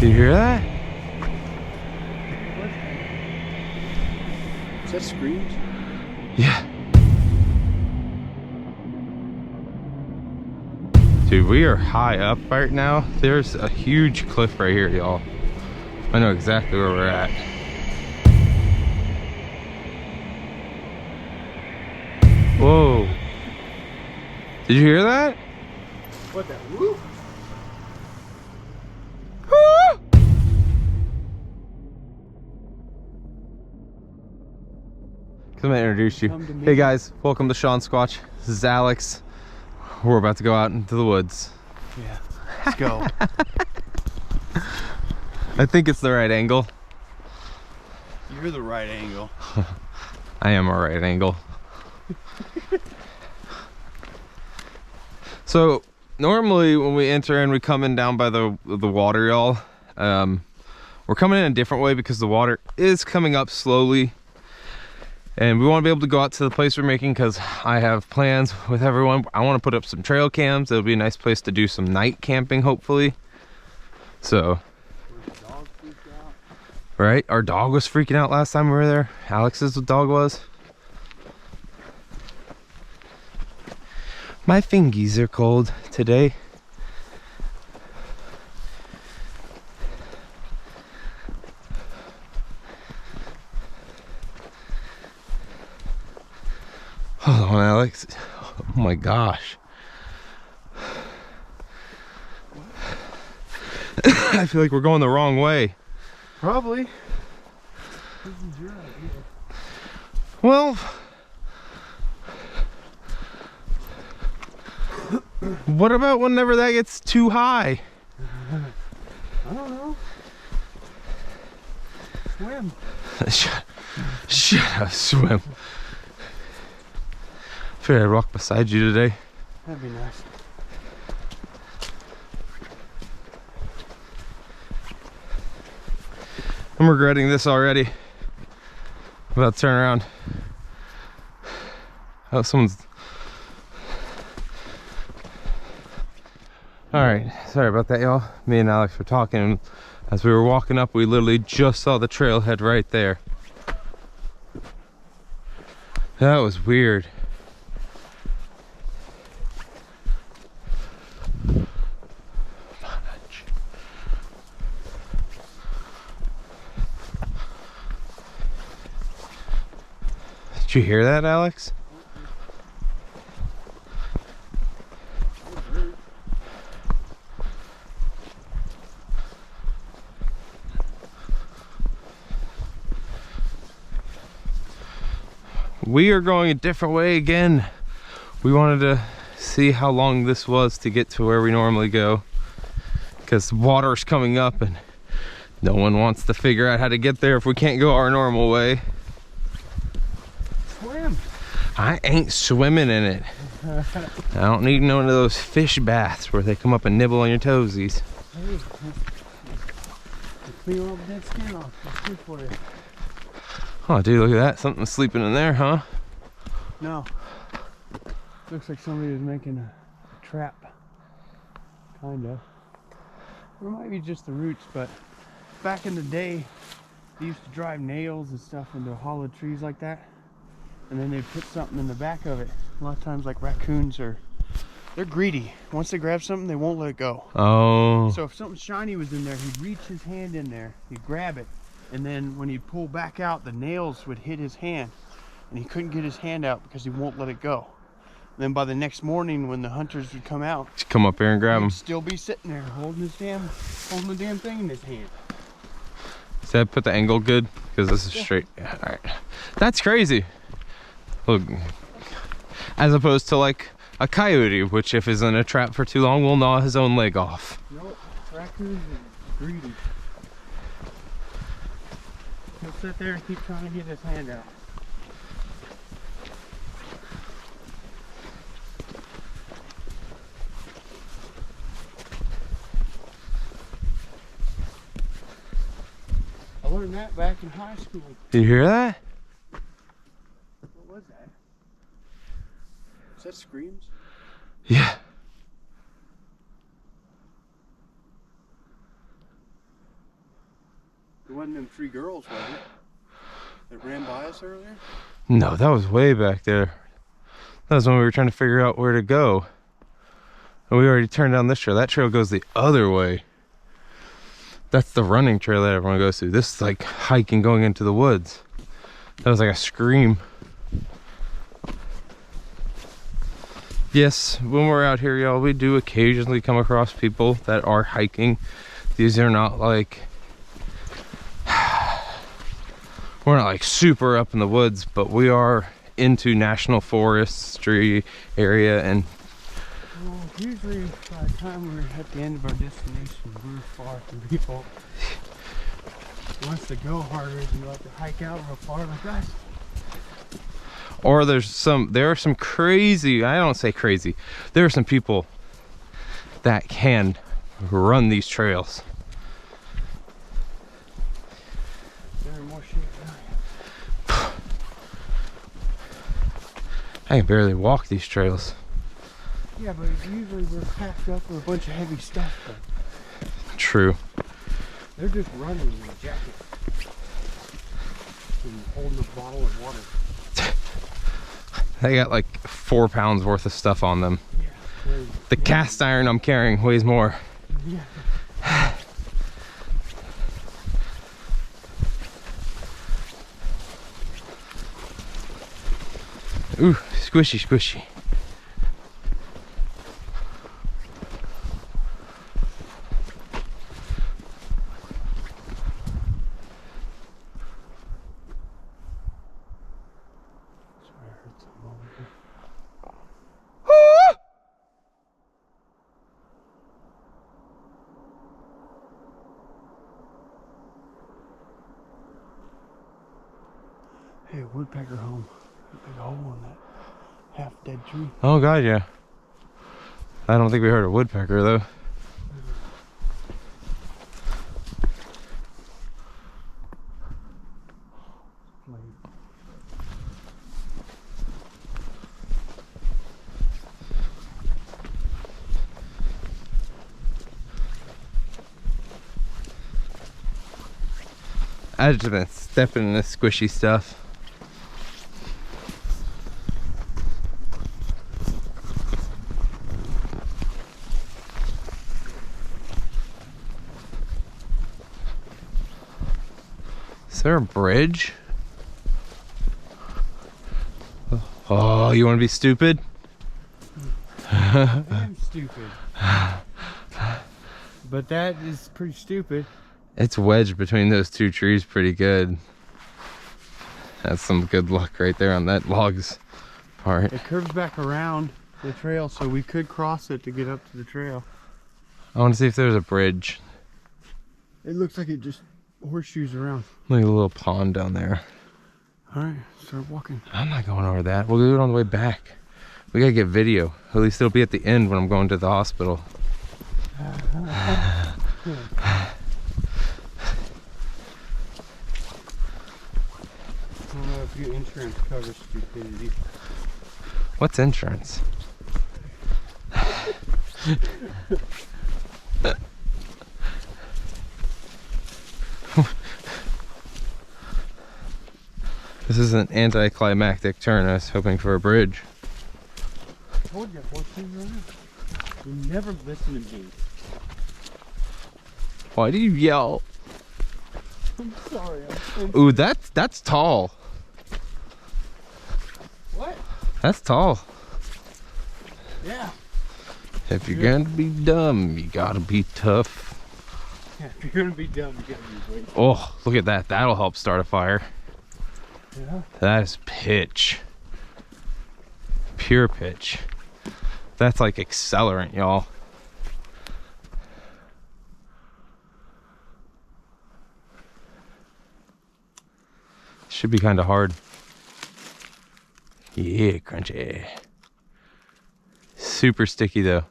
Did you hear that? Is that screams? Yeah. Dude, we are high up right now. There's a huge cliff right here, y'all. I know exactly where we're at. Whoa. Did you hear that? What the whoop? Come and introduce you. Hey guys, welcome to SeanSquatch. This is Alex. We're about to go out into the woods. Yeah, let's go. I think it's the right angle. You're the right angle. I am a right angle. So normally when we enter in, we come in down by the water, y'all. We're coming in a different way because the water is coming up slowly. And we want to be able to go out to the place we're making because I have plans with everyone. I want to put up some trail cams. It'll be a nice place to do some night camping, hopefully. So, right? Our dog was freaking out last time we were there. Alex's dog was. My fingies are cold today. Hold on, Alex. Oh my gosh. I feel like we're going the wrong way. Probably. This is your idea. Well, what about whenever that gets too high? I don't know. Swim. Shut up, swim. I figured I'd walk beside you today. That'd be nice. I'm regretting this already. I'm about to turn around. Oh, someone's... Alright, sorry about that, y'all. Me and Alex were talking. As we were walking up, we literally just saw the trailhead right there. That was weird. Did you hear that, Alex? We are going a different way again. We wanted to see how long this was to get to where we normally go, because the water's coming up and no one wants to figure out how to get there if we can't go our normal way. Swim. I ain't swimming in it. I don't need none of those fish baths where they come up and nibble on your toesies. Hey, clean all the dead skin off. That's good for you. Oh, dude, look at that. Something's sleeping in there, huh? No. Looks like somebody was making a trap. Kinda. Or it might be just the roots, but back in the day, they used to drive nails and stuff into hollow trees like that. And then they'd put something in the back of it. A lot of times, like raccoons they're greedy. Once they grab something, they won't let it go. Oh. So if something shiny was in there, he'd reach his hand in there, he'd grab it, and then when he'd pull back out, the nails would hit his hand, and he couldn't get his hand out because he won't let it go. And then by the next morning, when the hunters would come out, just come up here and grab him. He'd still be sitting there holding the damn thing in his hand. Does that put the angle good? Because this is straight. Yeah, all right. That's crazy. Look, as opposed to like a coyote, which if is in a trap for too long will gnaw his own leg off. Nope, raccoons are greedy. He'll sit there and keep trying to get his hand out. I learned that back in high school. Did you hear that? What was that? Is that screams? Yeah. three girls, wasn't it? That ran by us earlier? No, that was way back there. That was when we were trying to figure out where to go. And we already turned down this trail. That trail goes the other way. That's the running trail that everyone goes to. This is like hiking going into the woods. That was like a scream. Yes, when we're out here, y'all, we do occasionally come across people that are hiking. These are not like, we're not like super up in the woods, but we are into national forestry area. And well, usually by the time we're at the end of our destination, we're far from people. Once the go harder is you have to hike out real far like that. or there are some crazy, I don't say crazy, there are some people that can run these trails. There are more sheep now. I can barely walk these trails. Yeah, but usually we're packed up with a bunch of heavy stuff. Though. True. They're just running in a jacket and holding a bottle of water. They got like 4 pounds worth of stuff on them. Yeah, crazy. The cast iron I'm carrying weighs more. Yeah. Ooh, squishy, squishy. Hey, a woodpecker home. A big hole in that half-dead tree. Oh god, yeah. I don't think we heard a woodpecker though. I've just been stepping in this squishy stuff. Is there a bridge? Oh, you want to be stupid? I am stupid. But that is pretty stupid. It's wedged between those two trees pretty good. That's some good luck right there on that logs part. It curves back around the trail, so we could cross it to get up to the trail. I want to see if there's a bridge. It looks like it just horseshoes around. Look at a little pond down there. Alright, start walking. I'm not going over that. We'll do it on the way back. We gotta get video. At least it'll be at the end when I'm going to the hospital. I don't know if your insurance covers stupidity. What's insurance? This is an anticlimactic turn. I was hoping for a bridge. I told you, horseshoes around. You never listen to me. Why do you yell? I'm sorry. I'm Ooh, that's tall. What? That's tall. Yeah. If you're gonna be dumb, you gotta be tough. Yeah, if you're gonna be dumb, you gotta be brave. Oh, look at that. That'll help start a fire. Yeah. That is pitch. Pure pitch. That's like accelerant, y'all. Should be kind of hard. Yeah, crunchy. Super sticky though.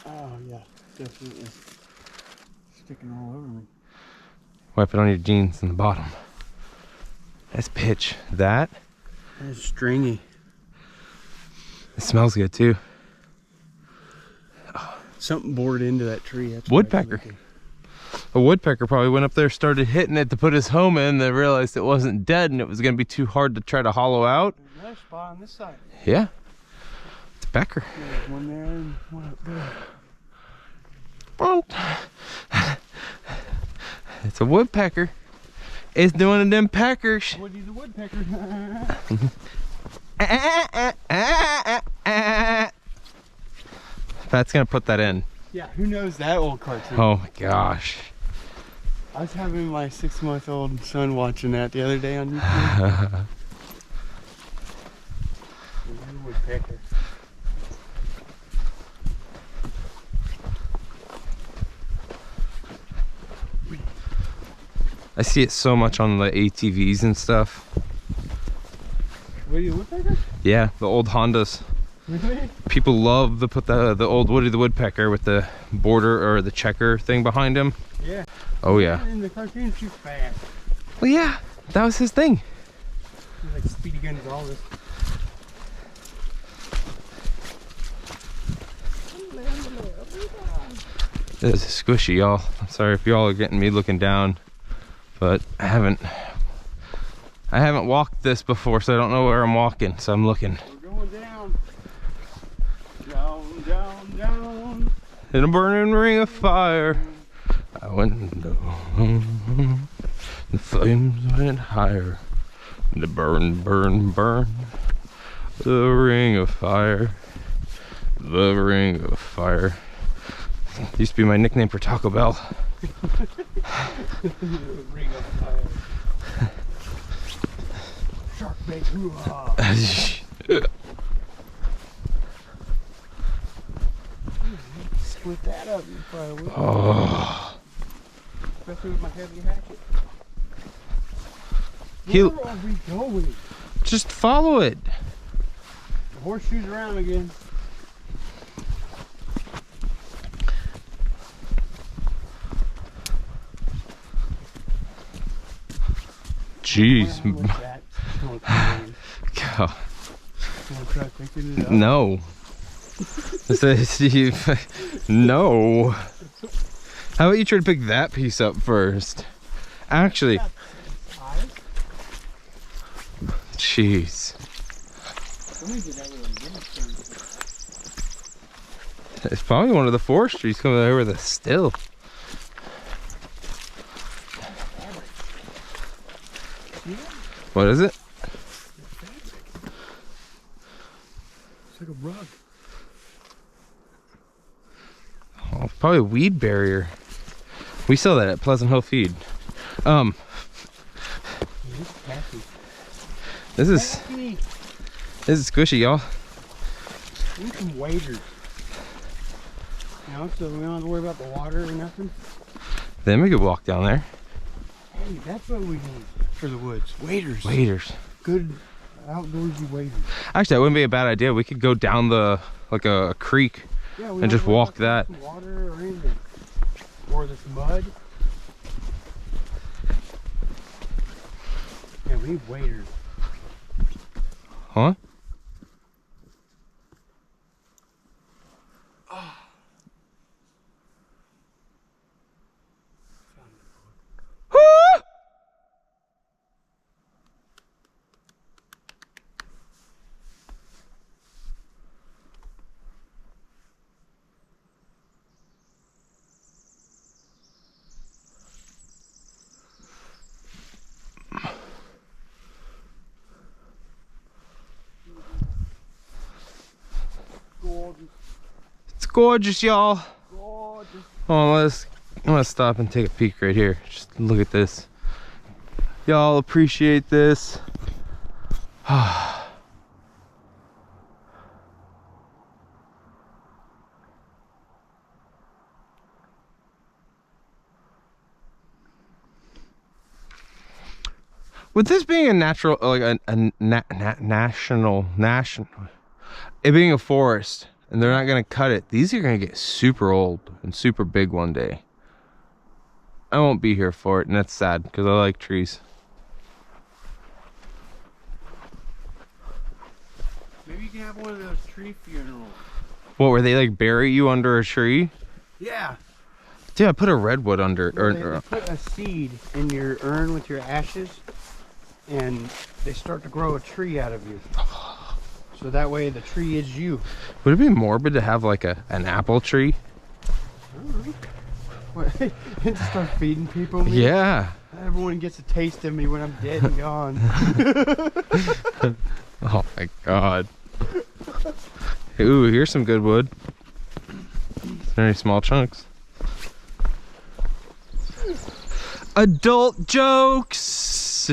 Oh yeah, definitely. Sticking all over me. Wipe it on your jeans in the bottom. That's pitch. That. It's stringy. It smells good too. Something bored into that tree. That's Woodpecker. A woodpecker probably went up there, started hitting it to put his home in, then realized it wasn't dead and it was gonna be too hard to try to hollow out. There's another spot on this side. Yeah. It's a pecker. There's one there and one up there. Well, it's a woodpecker. It's doing it them peckers. Woody's a woodpecker. Pat's gonna put that in. Yeah, who knows that old cartoon? Oh my gosh. I was having my 6-month-old son watching that the other day on YouTube. Woodpecker. I see it so much on the ATVs and stuff. Woody the woodpecker? Yeah, the old Hondas. Really? People love to put the old Woody the Woodpecker with the border or the checker thing behind him. Yeah. Oh yeah. In the cartoon, too fast. Well, yeah, that was his thing. He's like Speedy Gonzales. This is squishy, y'all. I'm sorry if y'all are getting me looking down, but I haven't walked this before, so I don't know where I'm walking, so I'm looking. We're going down. Down, down, down. In a burning ring of fire, I went down. The flames went higher. The burn, burn, burn. The ring of fire. The ring of fire. Used to be my nickname for Taco Bell. Ring of fire. Shark bait, hoo-ha. Split that up, you probably would. Oh. Especially with my heavy hatchet. He'll Where are we going? just follow it. The horseshoe's around again. Jeez. God. God. Picking it up? No. No. How about you try to pick that piece up first? Actually. Jeez. It's probably one of the forestries coming over the still. What is it? It's like a rug. Oh, it's probably a weed barrier. We sell that at Pleasant Hill Feed. This is squishy, y'all. We need some waders. You know, so we don't have to worry about the water or nothing. Then we could walk down there. Hey, that's what we need for the woods. Waders. Waders. Good outdoorsy waders. Actually, that wouldn't be a bad idea. We could go down the like a creek and just walk that. Water or anything. Or this mud. Yeah, we need waders. Huh? It's gorgeous, y'all. Gorgeous. Oh, I'm gonna stop and take a peek right here. Just look at this. Y'all appreciate this. With this being a natural, like national, it being a forest, and they're not gonna cut it, these are gonna get super old and super big one day. I won't be here for it, and that's sad because I like trees. Maybe you can have one of those tree funerals. What, where they like bury you under a tree? Yeah. Dude, I put a redwood under. They put a seed in your urn with your ashes, and they start to grow a tree out of you. So that way the tree is you. Would it be morbid to have like an apple tree? I don't know. What, and start feeding people me? Yeah. Everyone gets a taste of me when I'm dead and gone. Oh my god. Ooh, here's some good wood. Very small chunks. Adult jokes!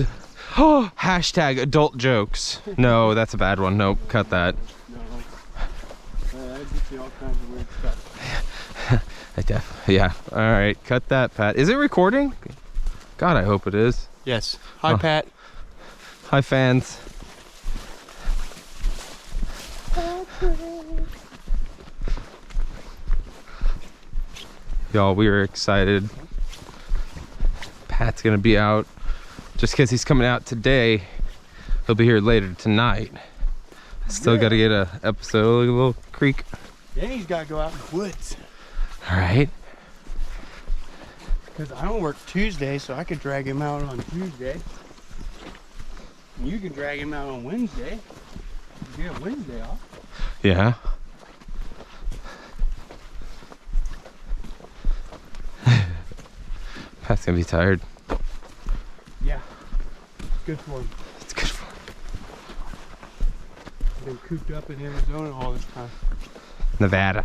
Oh, hashtag adult jokes. No, that's a bad one. Nope, cut that. No. That gets you all kinds of weird stuff. Yeah. Alright, cut that, Pat. Is it recording? God, I hope it is. Yes. Hi, Pat. Hi, fans. Y'all, we are excited. Pat's gonna be out. Just because he's coming out today, he'll be here later tonight. Still got to get a episode, like a little creek. Then he's got to go out in the woods. All right. Because I don't work Tuesday, so I could drag him out on Tuesday. And you can drag him out on Wednesday. You get Wednesday off. Yeah. Pat's gonna be tired. Yeah. It's good for him. It's good for him. I've been cooped up in Arizona all this time. Nevada.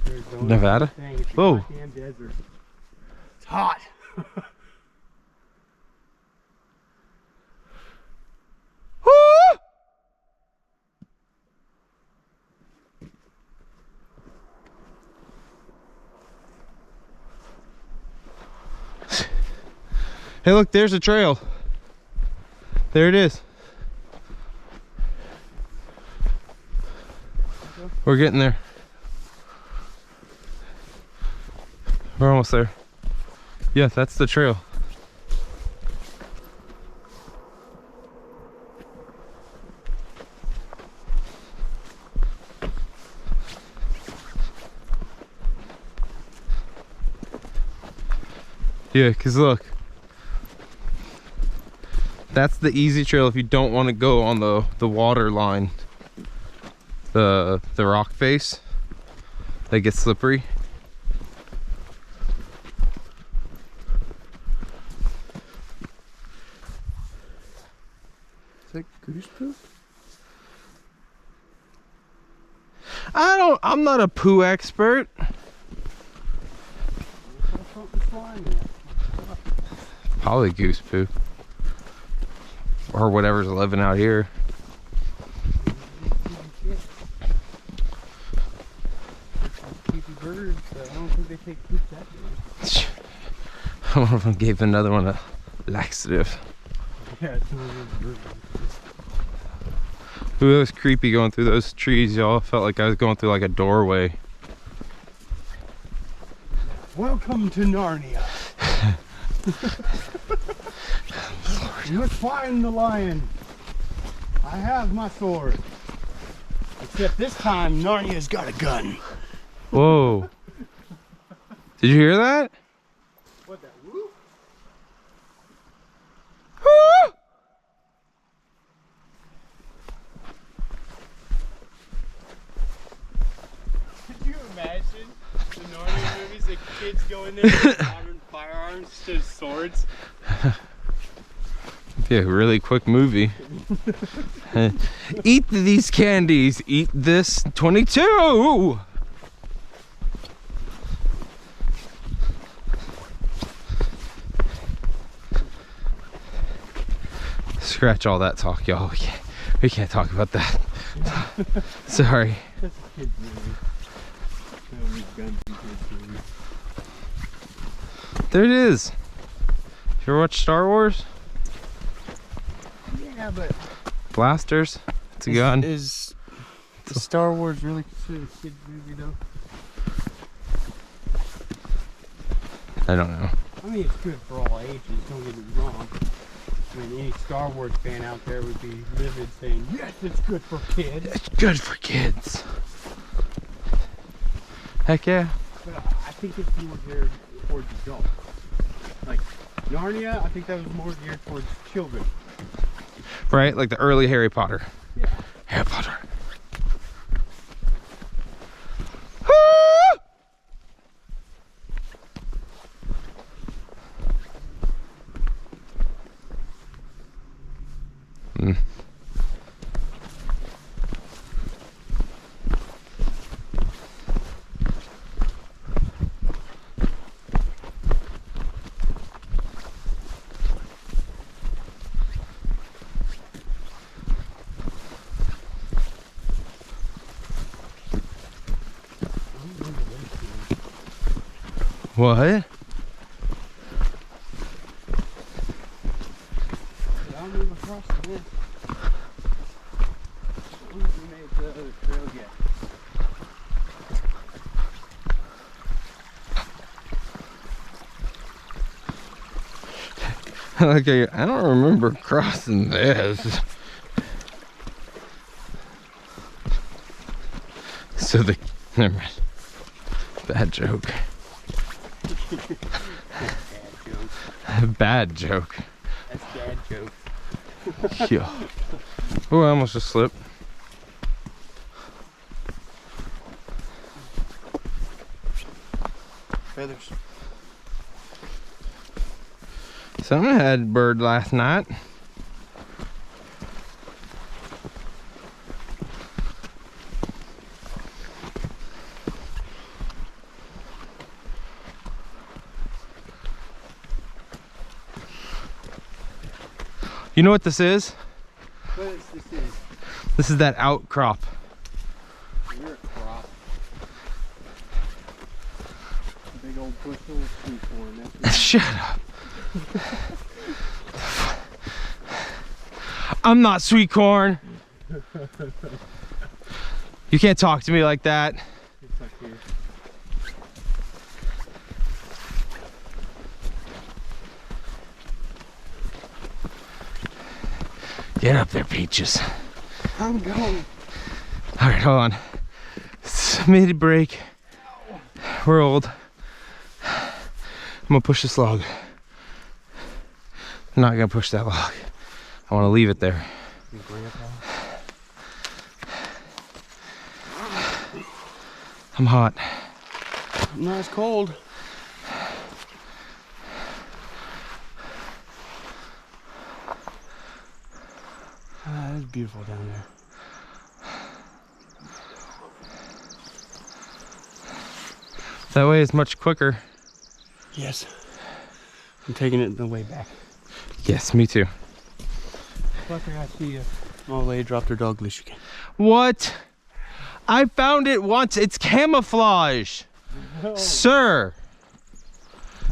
Arizona. Nevada? Dang, it's a Whoa. goddamn desert. It's hot. Hey, look, there's a trail. There it is. We're getting there. We're almost there. Yeah, that's the trail. Yeah, because look. That's the easy trail if you don't want to go on the water line. The rock face. They get slippery. Is that goose poop? I'm not a poo expert. Probably goose poo. Or whatever's living out here. Creepy birds, but I don't think they take poops that day. One of them gave another one a laxative. Yeah, some of those birds. Ooh, that was creepy going through those trees, y'all. Felt like I was going through like a doorway. Welcome to Narnia. You must find the lion. I have my sword. Except this time, Narnia's got a gun. Whoa. Did you hear that? What that? Whoop? Could you imagine the Narnia movies? The kids go in there with modern firearms instead of swords. Yeah, really quick movie. Eat these candies. Eat this 22. Scratch all that talk, y'all. We can't talk about that. Sorry. That's a kid's movie. Guns and kids movie. There it is. You ever watch Star Wars? Yeah, but Blasters. It's a gun. Is Star Wars really considered a kid's movie though? I don't know. I mean, it's good for all ages, don't get me wrong. I mean, any Star Wars fan out there would be livid saying, yes, it's good for kids. It's good for kids. Heck yeah. But think it's more geared towards adults. Like Narnia, I think that was more geared towards children. Right? Like the early Harry Potter. Yeah. Harry Potter. What? I don't remember crossing this. I don't think we made it to the other trail yet. Okay, I don't remember crossing this. So never mind. Bad joke. Bad joke. That's bad joke. Yeah. Oh, I almost just slipped. Feathers. Someone had bird last night. You know what this is? What is this? This is that outcrop. You're a crop. Big old bushel of sweet corn. Shut up. I'm not sweet corn. You can't talk to me like that. It's like here. Get up there, Peaches. I'm going. All right, hold on. Mid break. We're old. I'm gonna push this log. I'm not gonna push that log. I want to leave it there. I'm hot. I'm not as cold. It's beautiful down there. That way is much quicker. Yes. I'm taking it the way back. Yes, me too. Plus I got to see an old lady dropped her dog leash again. What? I found it once. It's camouflage. No. Sir.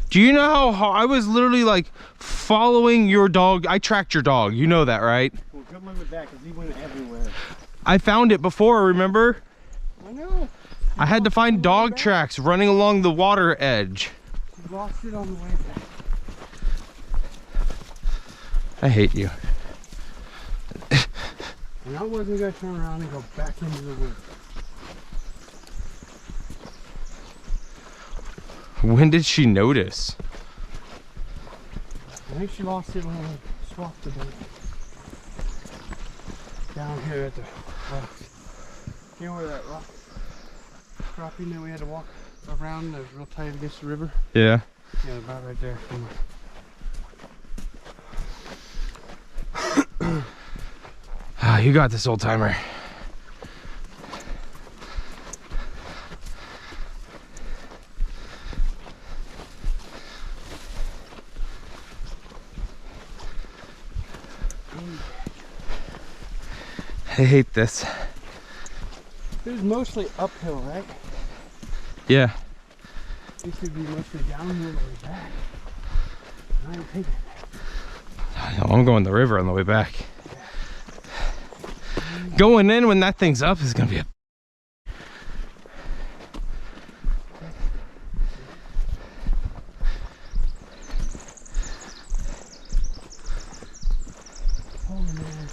Do you know how I was literally like following your dog? I tracked your dog. You know that, right? Well, good luck with that because he went everywhere. I found it before, remember? I know. I had to find dog tracks running along the water edge. You lost it on the way back. I hate you. And I wasn't going to turn around and go back into the woods. When did she notice? I think she lost it when I swapped the boat. Down here at the rocks. You know where that rock dropping that we had to walk around that was real tight against the river? Yeah. Yeah, about right there somewhere. Ah, you got this, old timer. I hate this. It was mostly uphill, right? Yeah. It used to be mostly downhill on the way back. I ain't taking it. I know, I'm going the river on the way back. Going in when that thing's up is gonna be a... Oh man.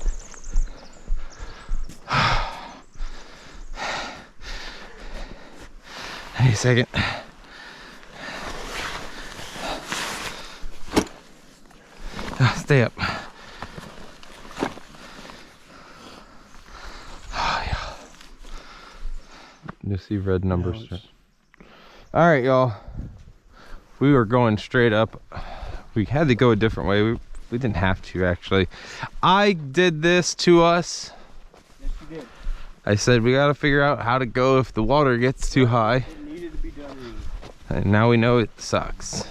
Hey, a second. stay up. Oh, yeah. You see red numbers. All right, y'all. We were going straight up. We had to go a different way. We didn't have to, actually. I did this to us. Yes, you did. I said we got to figure out how to go if the water gets too high. It needed to be done. And now we know it sucks.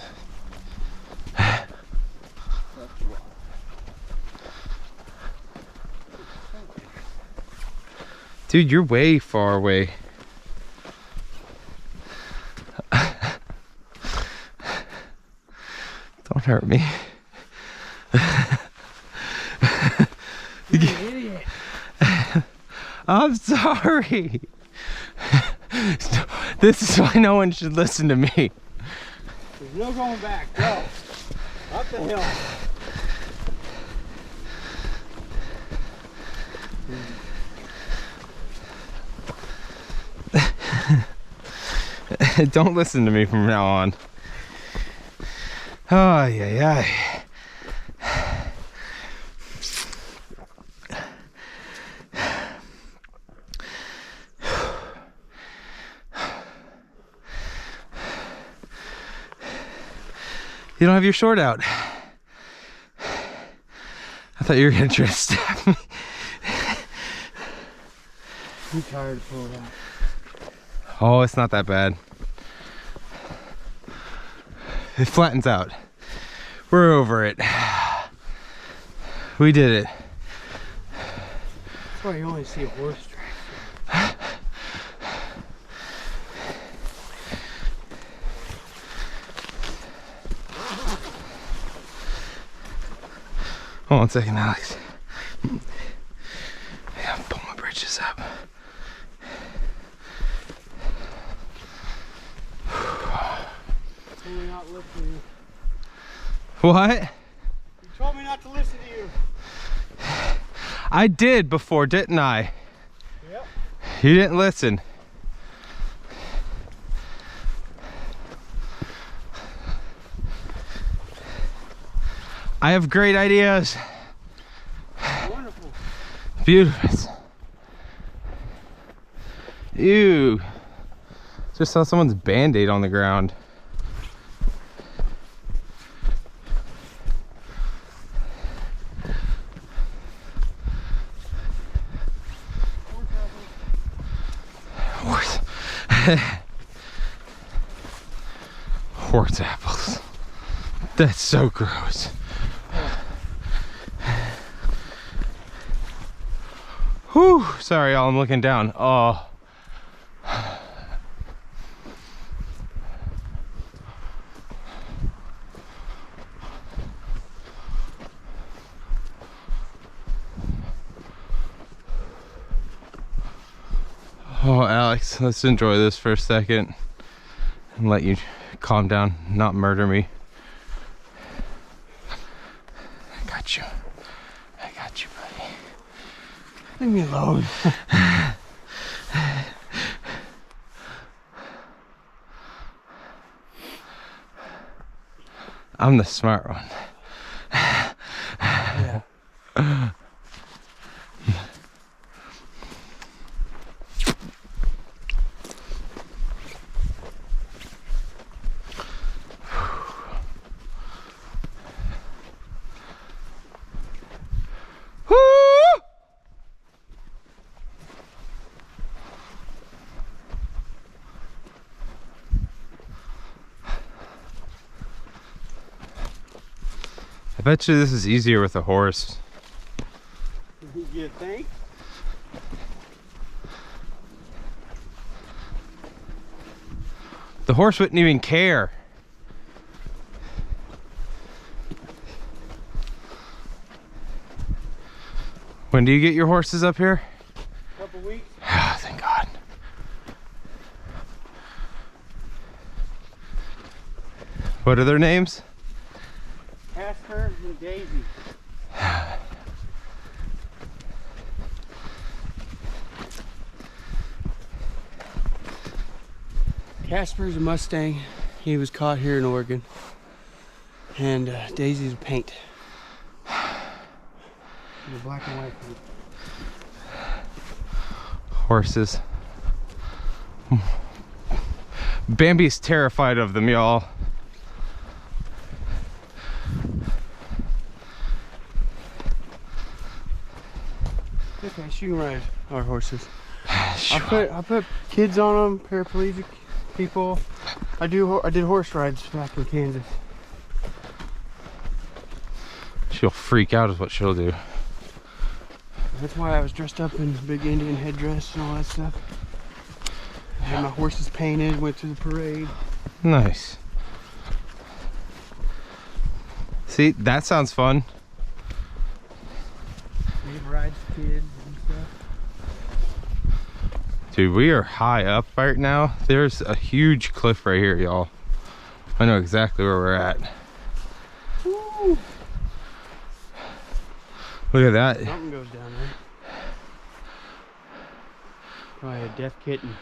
Dude, you're way far away. Don't hurt me. You're an idiot. I'm sorry. This is why no one should listen to me. There's no going back. Go. Up the hill. Don't listen to me from now on. Oh, yeah. You don't have your short out. I thought you were gonna try to stab me. I'm tired of pulling out. Oh, it's not that bad. It flattens out. We're over it. We did it. That's why you only see a horse track. Hold on a second, Alex. I gotta pull my britches up. You told me not to listen to you. What? You told me not to listen to you. I did before, didn't I? Yep. You didn't listen. I have great ideas. Wonderful. Beautiful. Ew. Just saw someone's band-aid on the ground. Horse apples. That's so gross. Whew, sorry y'all, I'm looking down. Oh. Oh, Alex, let's enjoy this for a second and let you calm down, not murder me. I got you. I got you, buddy. Leave me alone. I'm the smart one. Yeah. I bet you this is easier with a horse. You think? The horse wouldn't even care. When do you get your horses up here? Couple weeks. Oh, thank God. What are their names? Casper and Daisy. Casper's a Mustang. He was caught here in Oregon. And Daisy's a paint. The black and white thing. Horses. Bambi's terrified of them, y'all. Okay, she can ride our horses. I put kids on them, paraplegic people. I did horse rides back in Kansas. She'll freak out is what she'll do. That's why I was dressed up in big Indian headdress and all that stuff. I had my horses painted, went to the parade. Nice. See, that sounds fun. Gave rides to kids and stuff. Dude, we are high up right now. There's a huge cliff right here, y'all. I know exactly where we're at. Woo. Look at that. Something goes down there. Probably a deaf kitten.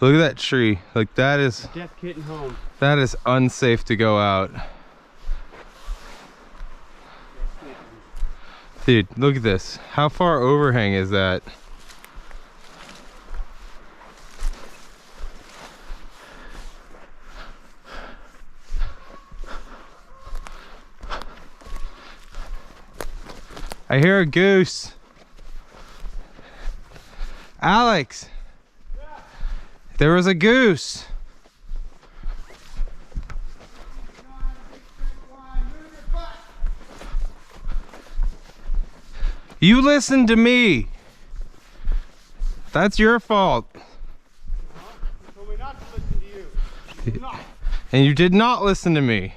Look at that tree. Like that is Deaf kitten home. that is unsafe to go out. Dude, look at this. How far overhang is that? I hear a goose. Alex. Yeah. There was a goose. You listened to me. That's your fault. You told me not to listen to you. You did not. And you did not listen to me.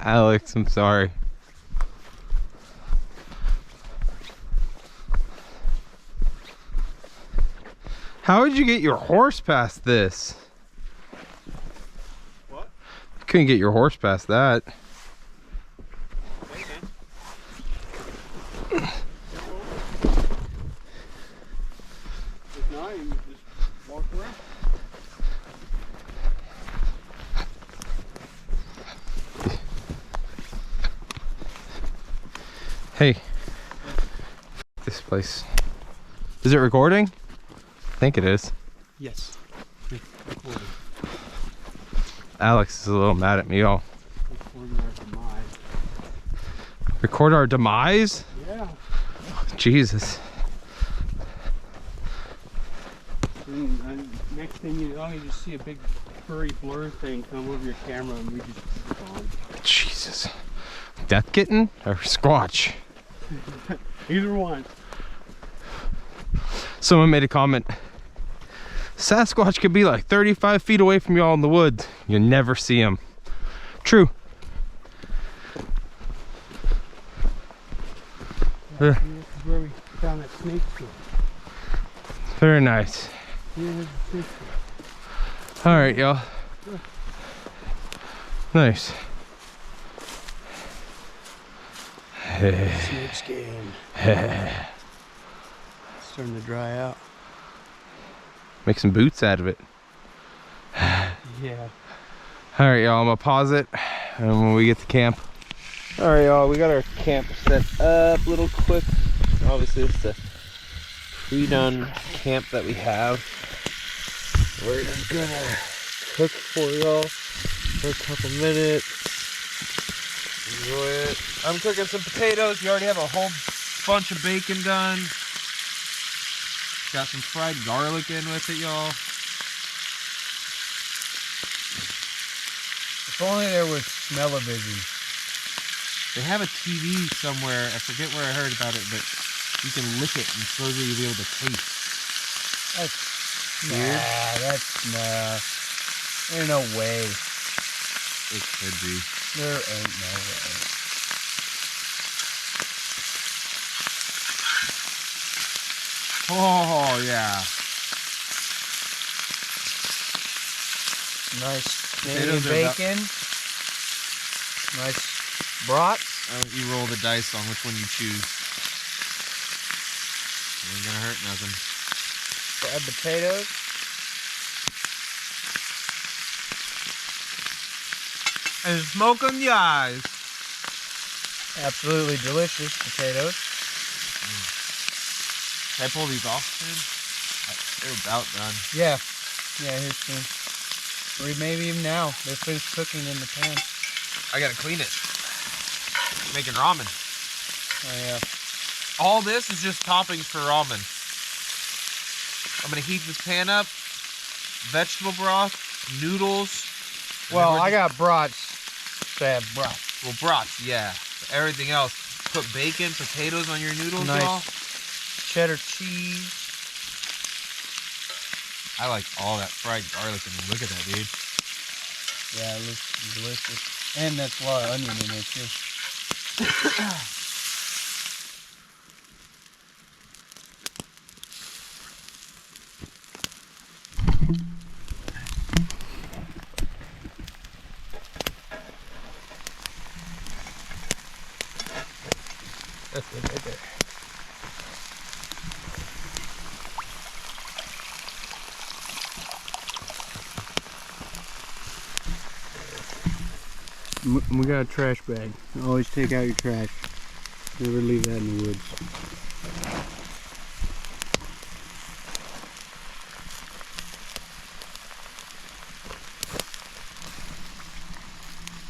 Alex, I'm sorry. How would you get your horse past this? What? You couldn't get your horse past that. Okay. If not, you just walk around. Hey, this place. Is it recording? I think it is. Yes. Recording. Alex is a little mad at me, y'all. Recording our demise. Record our demise? Yeah. Jesus. And next thing you know, you just see a big furry blur thing come over your camera and we just gone. Jesus. Death kitten or Squatch? Either one. Someone made a comment. Sasquatch could be like 35 feet away from y'all in the woods. You never see him. True. Yeah, this is where we found that snake skin. Very nice. Yeah, there's a snake skin. All right, y'all. Nice. Snake skin. It's starting to dry out. Make some boots out of it. Yeah. All right, y'all. I'm gonna pause it, and when we get to camp. All right, y'all. We got our camp set up a little quick. Obviously, it's a pre-done camp that we have. We're just gonna cook for y'all for a couple minutes. Enjoy it. I'm cooking some potatoes. We already have a whole bunch of bacon done. Got some fried garlic in with it, y'all. If only there was smell-o-vision. They have a TV somewhere. I forget where I heard about it, but you can lick it and slowly you'll be able to taste. That's weird. There's no way. It could be. There ain't no way. Oh yeah. Nice Potatoes Canadian are about- bacon. Nice brats. You roll the dice on which one you choose. Ain't gonna hurt nothing. Add potatoes. And smoke on the eyes. Absolutely delicious potatoes. Can I pull these off, man? They're about done. Yeah. Yeah, here's soon. Or maybe even now. They're finished cooking in the pan. I gotta clean it. Making ramen. Oh, yeah. All this is just toppings for ramen. I'm gonna heat this pan up. Vegetable broth, noodles. Well, I got brats. So I have brats. Well, brats, yeah. Everything else. Put bacon, potatoes on your noodles, Nice y'all. cheddar cheese. I like all that fried garlic. And look at that, dude. Yeah, it looks delicious. And that's a lot of onion in there, too. That's good right there. We got a trash bag. Always take out your trash. Never leave that in the woods.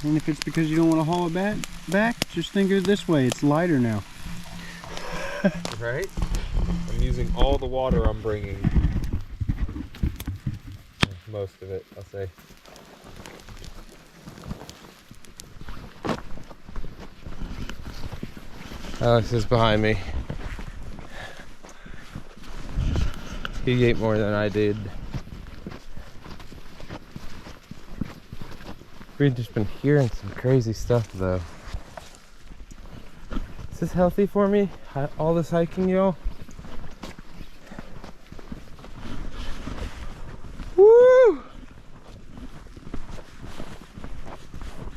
And if it's because you don't want to haul it back, just think of it this way. It's lighter now. Right? I'm using all the water I'm bringing. Most of it, I'll say. Alex is behind me. He ate more than I did. We've just been hearing some crazy stuff though. Is this healthy for me? All this hiking, y'all? Woo!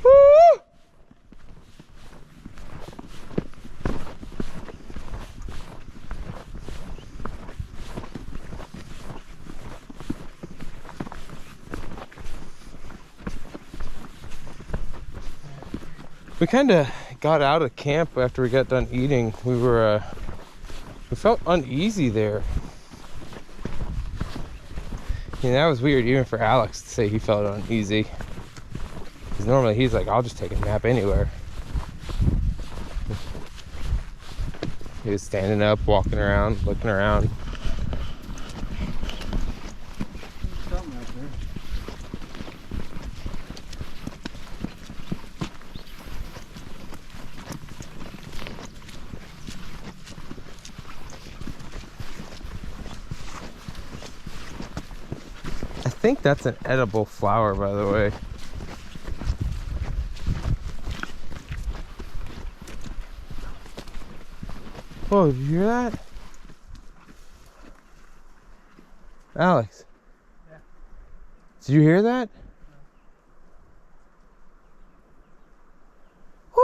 Woo! We kind of got out of camp after we got done eating. We felt uneasy there. And that was weird even for Alex to say he felt uneasy. Because normally he's like, I'll just take a nap anywhere. He was standing up, walking around, looking around. Something out there. I think that's an edible flower, by the way. Whoa, did you hear that? Alex? Yeah. Did you hear that? Woo!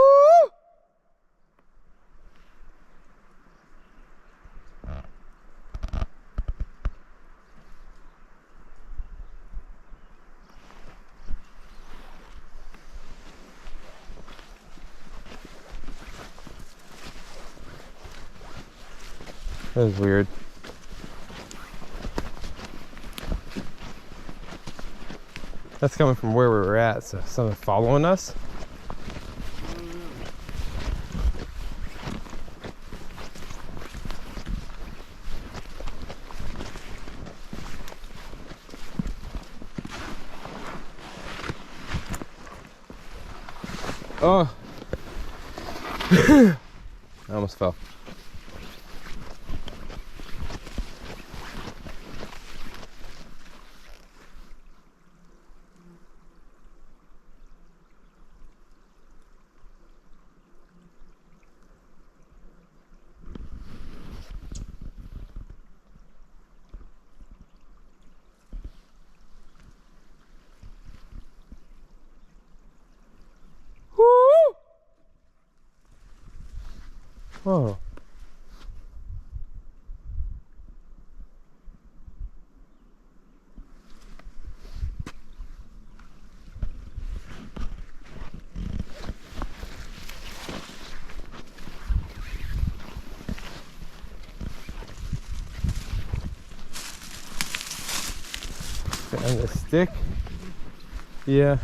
That was weird. That's coming from where we were at, so someone following us. Oh. I almost fell. Woo! Whoa. And the stick. Yeah.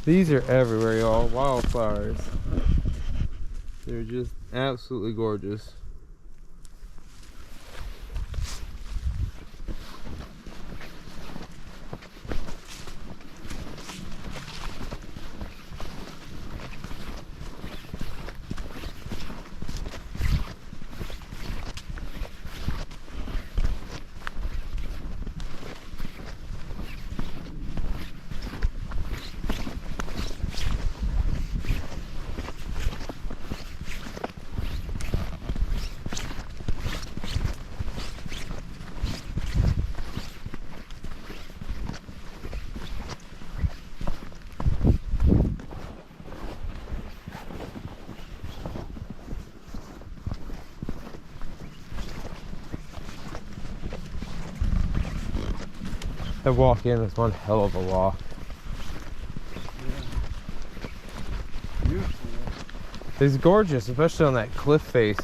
These are everywhere, y'all. Wildflowers. They're just absolutely gorgeous. That walk in is one hell of a walk. Yeah. Beautiful. It's gorgeous, especially on that cliff face.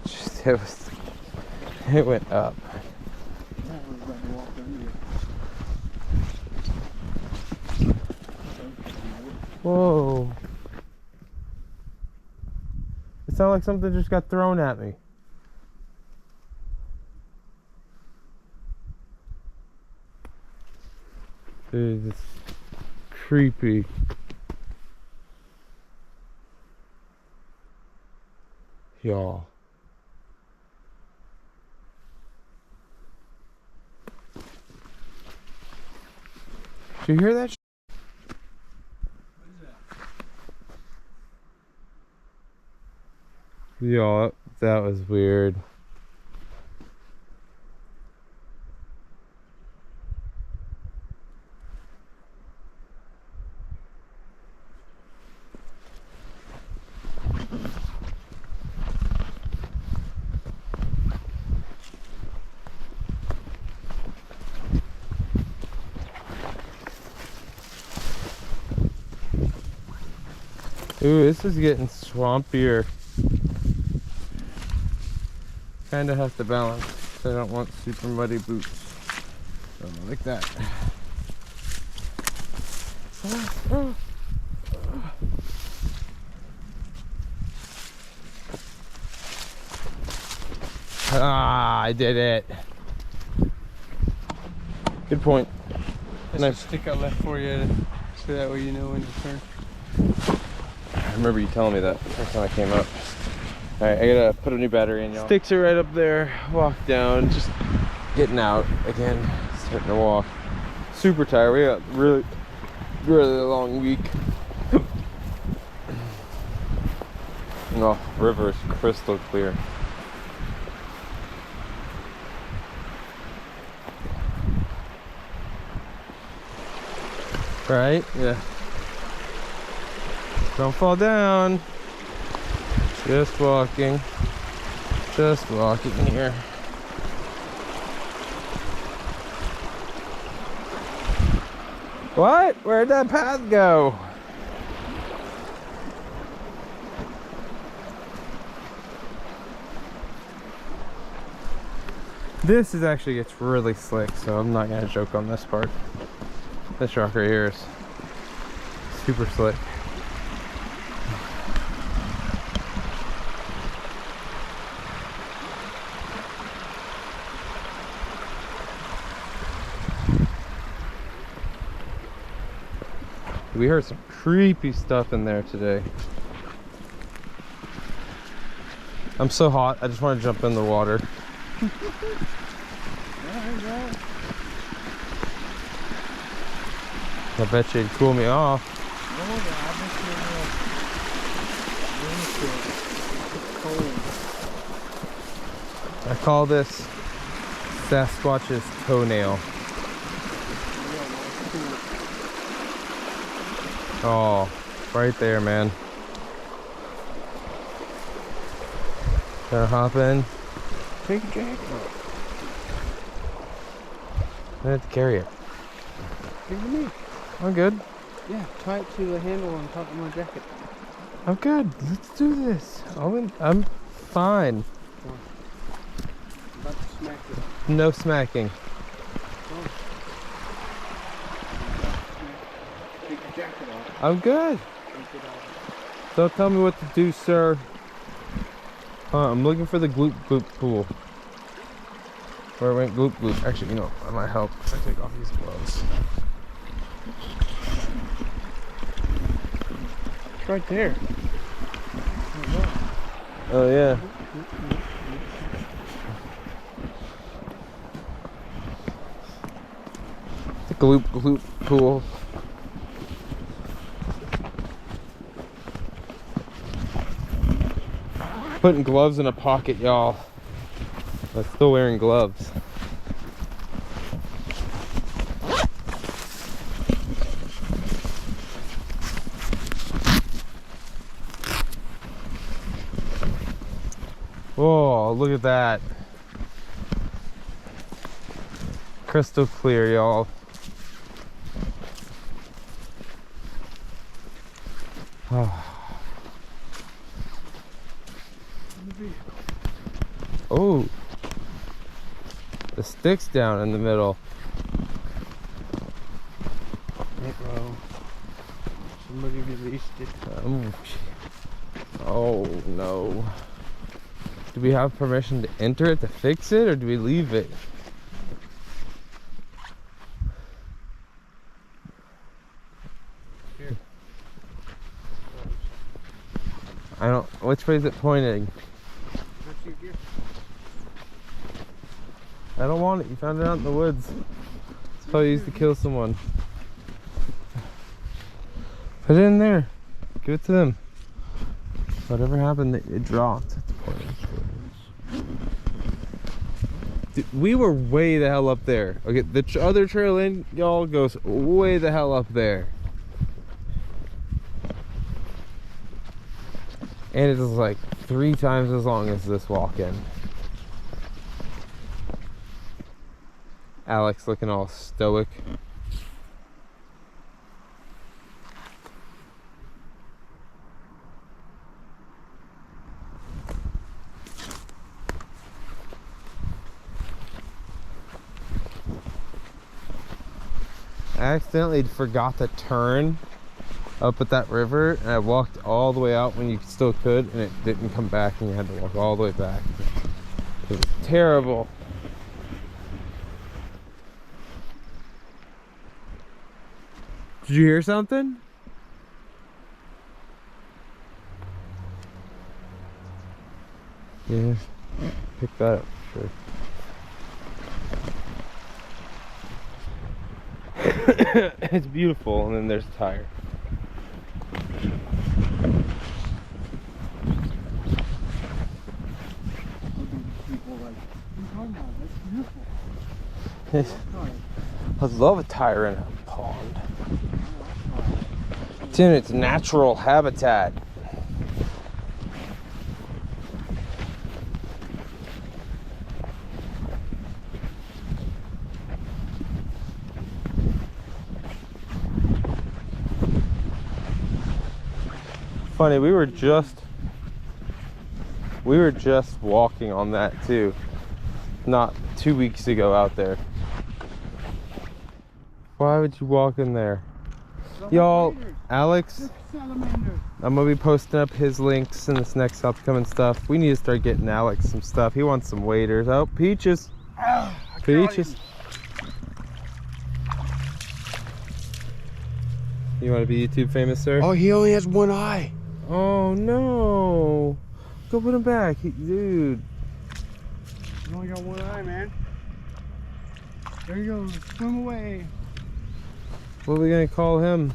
Just, it went up. Whoa. It sounded like something just got thrown at me. Dude, it's creepy. Y'all. Did you hear that? Y'all, that was weird. Ooh, this is getting swampier. Kinda have to balance. I don't want super muddy boots. So like that. Ah, I did it. Good point. That's a stick I left for you, so that way you know when to turn. I remember you telling me that the first time I came up. Alright, I gotta put a new battery in, y'all. Sticks are right up there. Walk down, just getting out again. Starting to walk. Super tired. We got really long week. Oh, river is crystal clear. Right? Yeah. Don't fall down. Just walking here. What? Where'd that path go? This is actually gets really slick, so I'm not gonna joke on this part. This rock right here is super slick. We heard some creepy stuff in there today. I'm so hot, I just want to jump in the water. I bet you'd cool me off. I call this SeanSquatch's toenail. Oh, right there, man. Gonna hop in. Take a jacket off. I have to carry it. Give it to me. I'm good. Yeah, tie it to the handle on top of my jacket. I'm good. Let's do this. I'm fine. Come on. I'm about to smack it. No smacking. Come on. Take your jacket off. I'm good. Take it off. Don't tell me what to do, sir. I'm looking for the gloop gloop pool. Where it went gloop gloop. Actually, you know, that might help if I take off these gloves. It's right there. Oh yeah. The gloop gloop pool. Putting gloves in a pocket, y'all. I'm still wearing gloves. Whoa, look at that. Crystal clear, y'all. Oh, the stick's down in the middle. Hey, bro. Somebody released it. Oh no. Do we have permission to enter it to fix it, or do we leave it? Here. I don't. Which way is it pointing? That's your gift. I don't want it. You found it out in the woods. It's probably used to kill someone. Put it in there. Give it to them. Whatever happened, it dropped. It's pointing. Dude, we were way the hell up there. Okay, the other trail in, y'all, goes way the hell up there. And it is like 3 times as long as this walk-in. Alex looking all stoic. I accidentally forgot to turn up at that river, and I walked all the way out when you still could, and it didn't come back, and you had to walk all the way back. It was terrible. Did you hear something? Yeah, pick that up for sure. It's beautiful, and then there's a tire. People like, oh my, that's beautiful. I love a tire in a pond. It's in its natural habitat. Funny, we were just walking on that too, not 2 weeks ago out there. Why would you walk in there? Y'all, Alex, I'm gonna be posting up his links in this next upcoming stuff. We need to start getting Alex some stuff. He wants some waders. Oh, Peaches. Peaches. You want to be YouTube famous, sir? Oh, he only has one eye. Oh no! Go put him back, dude. He's only got one eye, man. There you go. Swim away. What are we gonna call him?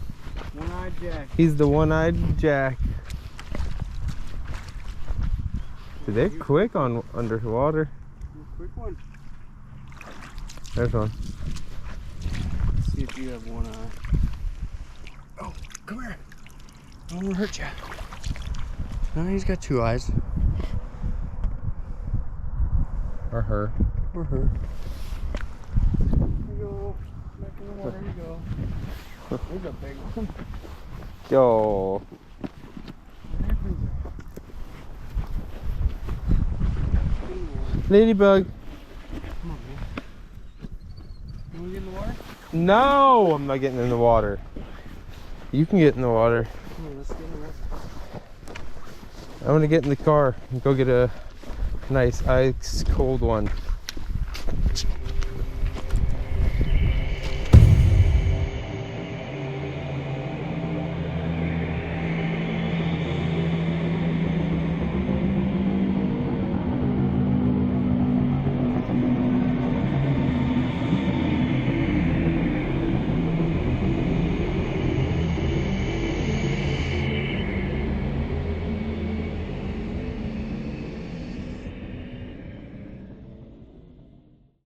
One-eyed Jack. He's the one-eyed Jack. Dude, they're quick on underwater. Quick one. There's one. Let's see if you have one eye. Oh, come here. I don't want to hurt you. No, he's got 2 eyes. Or her. Or her. Here you go. Back in the water you go. There's a big one. Yo. Ladybug. Come on, man. You want to get in the water? No, I'm not getting in the water. You can get in the water. Come on, let's get in the water. I'm gonna get in the car and go get a nice ice cold one.